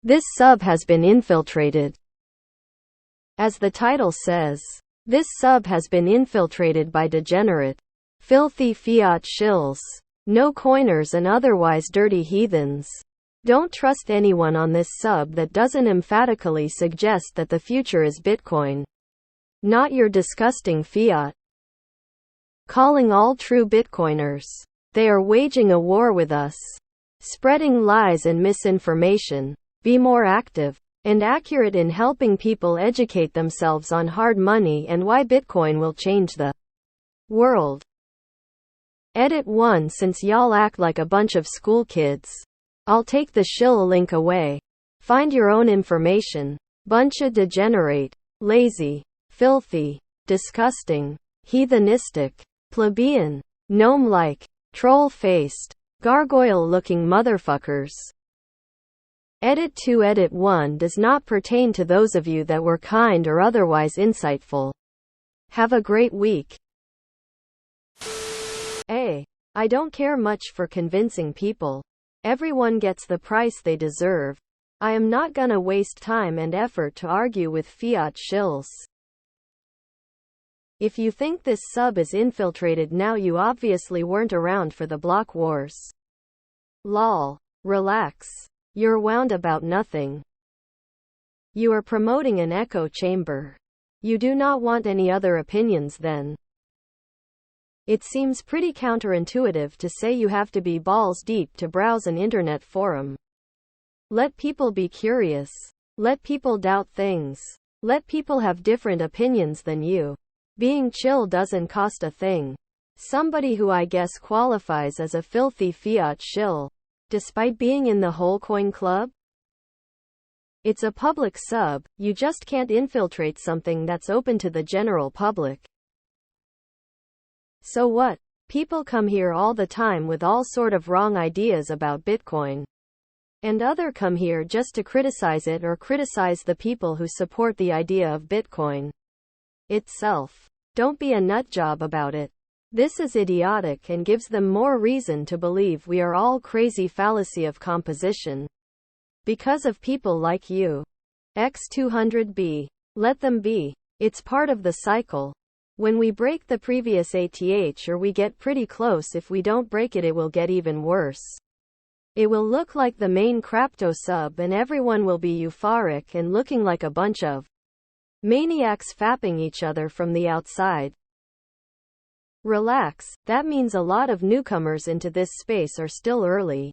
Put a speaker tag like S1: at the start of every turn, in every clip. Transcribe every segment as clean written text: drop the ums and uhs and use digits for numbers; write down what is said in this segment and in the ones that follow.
S1: This sub has been infiltrated. As the title says, this sub has been infiltrated by degenerate, filthy fiat shills, no coiners and otherwise dirty heathens. Don't trust anyone on this sub that doesn't emphatically suggest that the future is Bitcoin. Not your disgusting fiat. Calling all true Bitcoiners. They are waging a war with us. Spreading lies and misinformation. Be more active and accurate in helping people educate themselves on hard money and why Bitcoin will change the world. Edit 1. Since y'all act like a bunch of school kids, I'll take the shill link away. Find your own information. Bunch of degenerate, lazy, filthy, disgusting, heathenistic, plebeian, gnome-like, troll-faced, gargoyle-looking motherfuckers. Edit 2. Edit 1 does not pertain to those of you that were kind or otherwise insightful. Have a great week. I don't care much for convincing people. Everyone gets the price they deserve. I am not gonna waste time and effort to argue with fiat shills. If you think this sub is infiltrated now, you obviously weren't around for the block wars. Lol. Relax. You're wound about nothing. You are promoting an echo chamber. You do not want any other opinions then. It seems pretty counterintuitive to say you have to be balls deep to browse an internet forum. Let people be curious. Let people doubt things. Let people have different opinions than you. Being chill doesn't cost a thing. Somebody who I guess qualifies as a filthy fiat shill, despite being in the whole coin club? It's a public sub, you just can't infiltrate something that's open to the general public. So what? People come here all the time with all sort of wrong ideas about Bitcoin. And other come here just to criticize it or criticize the people who support the idea of Bitcoin itself. Don't be a nutjob about it. This is idiotic and gives them more reason to believe we are all crazy. Fallacy of composition. Because of people like you. X200B. Let them be. It's part of the cycle. When we break the previous ATH or we get pretty close, if we don't break it, it will get even worse. It will look like the main crypto sub and everyone will be euphoric and looking like a bunch of maniacs fapping each other from the outside. Relax, that means a lot of newcomers into this space are still early.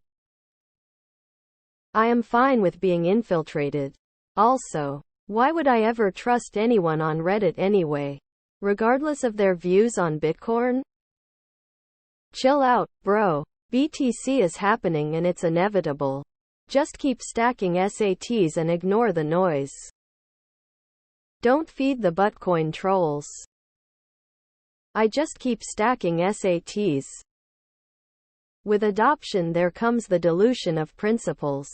S1: I am fine with being infiltrated. Also, why would I ever trust anyone on Reddit anyway? Regardless of their views on Bitcoin? Chill out, bro. BTC is happening and it's inevitable. Just keep stacking SATs and ignore the noise. Don't feed the Bitcoin trolls. I just keep stacking SATs. With adoption there comes the dilution of principles.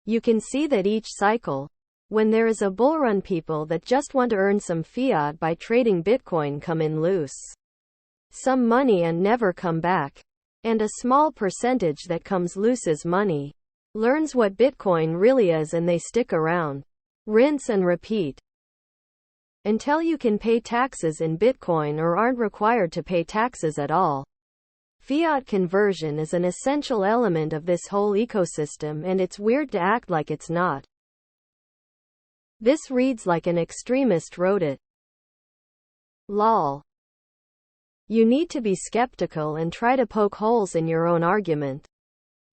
S1: You can see that each cycle, when there is a bull run, people that just want to earn some fiat by trading Bitcoin come in loose. Some money and never come back. And a small percentage that comes loose as money learns what Bitcoin really is and they stick around. Rinse and repeat. Until you can pay taxes in Bitcoin or aren't required to pay taxes at all. Fiat conversion is an essential element of this whole ecosystem and it's weird to act like it's not. This reads like an extremist wrote it. Lol. You need to be skeptical and try to poke holes in your own argument.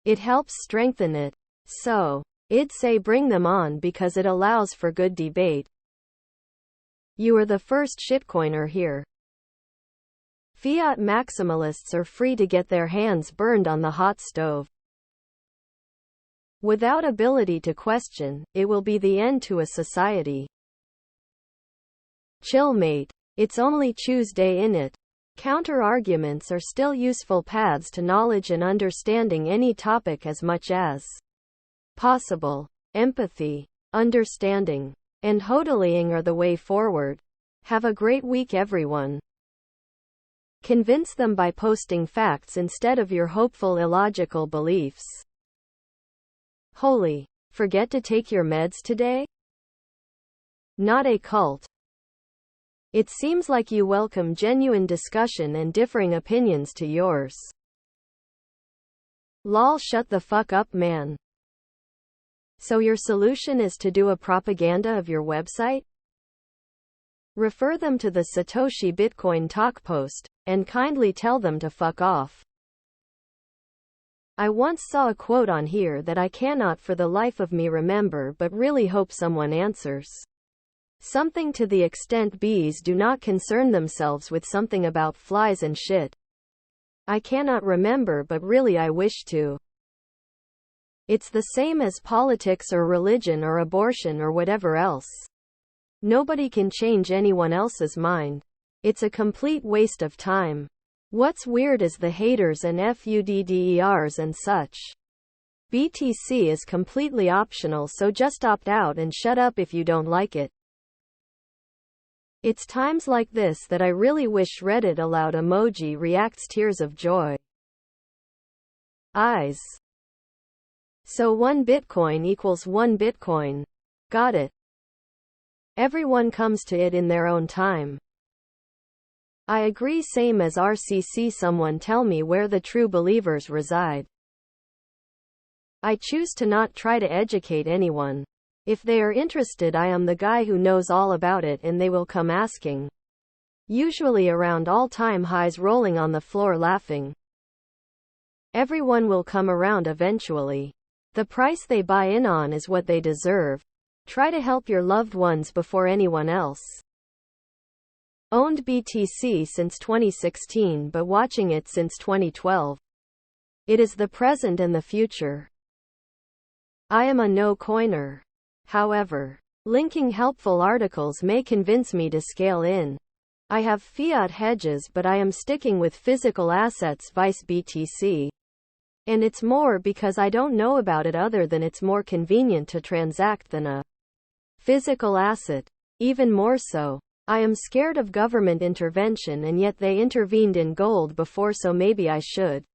S1: It helps strengthen it. So, I'd say bring them on because it allows for good debate. You are the first shitcoiner here. Fiat maximalists are free to get their hands burned on the hot stove. Without ability to question, it will be the end to a society. Chill, mate. It's only Tuesday in it. Counter-arguments are still useful paths to knowledge and understanding any topic as much as possible. Empathy, understanding, and hodling are the way forward. Have a great week, everyone. Convince them by posting facts instead of your hopeful illogical beliefs. Holy Forget to take your meds today? Not a cult. It seems like you welcome genuine discussion and differing opinions to yours. Lol, shut the fuck up, man. So your solution is to do a propaganda of your website? Refer them to the Satoshi Bitcoin talk post, and kindly tell them to fuck off. I once saw a quote on here that I cannot for the life of me remember, but really hope someone answers. Something to the extent bees do not concern themselves with something about flies and shit. I cannot remember, but really I wish to. It's the same as politics or religion or abortion or whatever else. Nobody can change anyone else's mind. It's a complete waste of time. What's weird is the haters and FUDDERs and such. BTC is completely optional, so just opt out and shut up if you don't like it. It's times like this that I really wish Reddit allowed emoji reacts tears of joy. Eyes. So 1 Bitcoin equals 1 Bitcoin. Got it. Everyone comes to it in their own time. I agree, same as RCC. Someone tell me where the true believers reside. I choose to not try to educate anyone. If they are interested, I am the guy who knows all about it and they will come asking. Usually around all-time highs, rolling on the floor laughing. Everyone will come around eventually. The price they buy in on is what they deserve. Try to help your loved ones before anyone else. Owned BTC since 2016 but watching it since 2012. It is the present and the future. I am a no-coiner. However, linking helpful articles may convince me to scale in. I have fiat hedges, but I am sticking with physical assets vice BTC. And it's more because I don't know about it other than it's more convenient to transact than a physical asset. Even more so. I am scared of government intervention, and yet they intervened in gold before, so maybe I should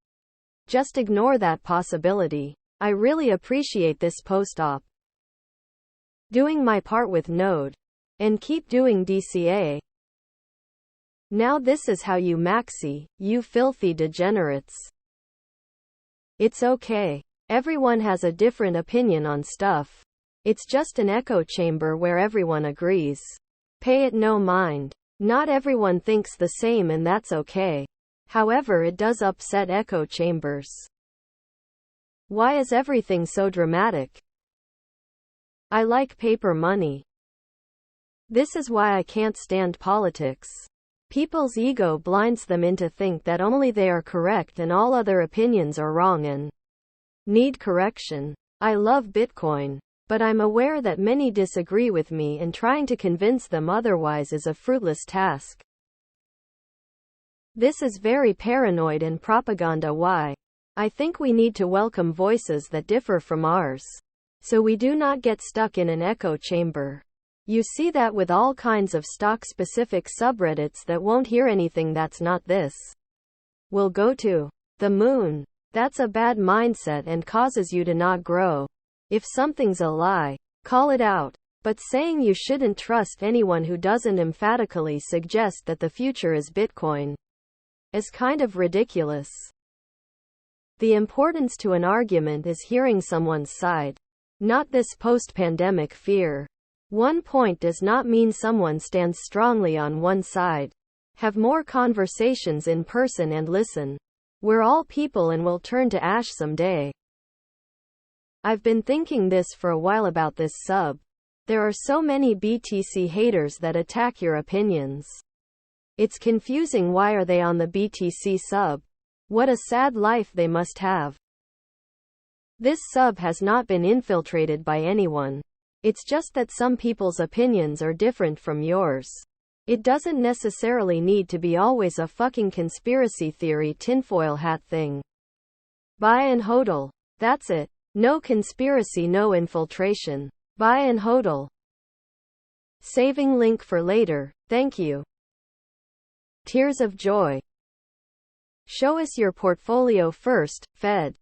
S1: just ignore that possibility. I really appreciate this post-op. Doing my part with Node. And keep doing DCA. Now this is how you maxi, you filthy degenerates. It's okay. Everyone has a different opinion on stuff. It's just an echo chamber where everyone agrees. Pay it no mind. Not everyone thinks the same, and that's okay. However, it does upset echo chambers. Why is everything so dramatic? I like paper money. This is why I can't stand politics. People's ego blinds them into think that only they are correct and all other opinions are wrong and need correction. I love Bitcoin. But I'm aware that many disagree with me, and trying to convince them otherwise is a fruitless task. This is very paranoid and propaganda. Why? I think we need to welcome voices that differ from ours, so we do not get stuck in an echo chamber. You see that with all kinds of stock-specific subreddits that won't hear anything that's not this. Will go to the moon. That's a bad mindset and causes you to not grow. If something's a lie, call it out. But saying you shouldn't trust anyone who doesn't emphatically suggest that the future is Bitcoin is kind of ridiculous. The importance to an argument is hearing someone's side, not this post-pandemic fear. One point does not mean someone stands strongly on one side. Have more conversations in person and listen. We're all people and will turn to ash someday. I've been thinking this for a while about this sub. There are so many BTC haters that attack your opinions. It's confusing. Why are they on the BTC sub? What a sad life they must have. This sub has not been infiltrated by anyone. It's just that some people's opinions are different from yours. It doesn't necessarily need to be always a fucking conspiracy theory tinfoil hat thing. Buy and hodl. That's it. No conspiracy, no infiltration. Buy and hodl. Saving link for later. Thank you. Tears of joy. Show us your portfolio first, Fed.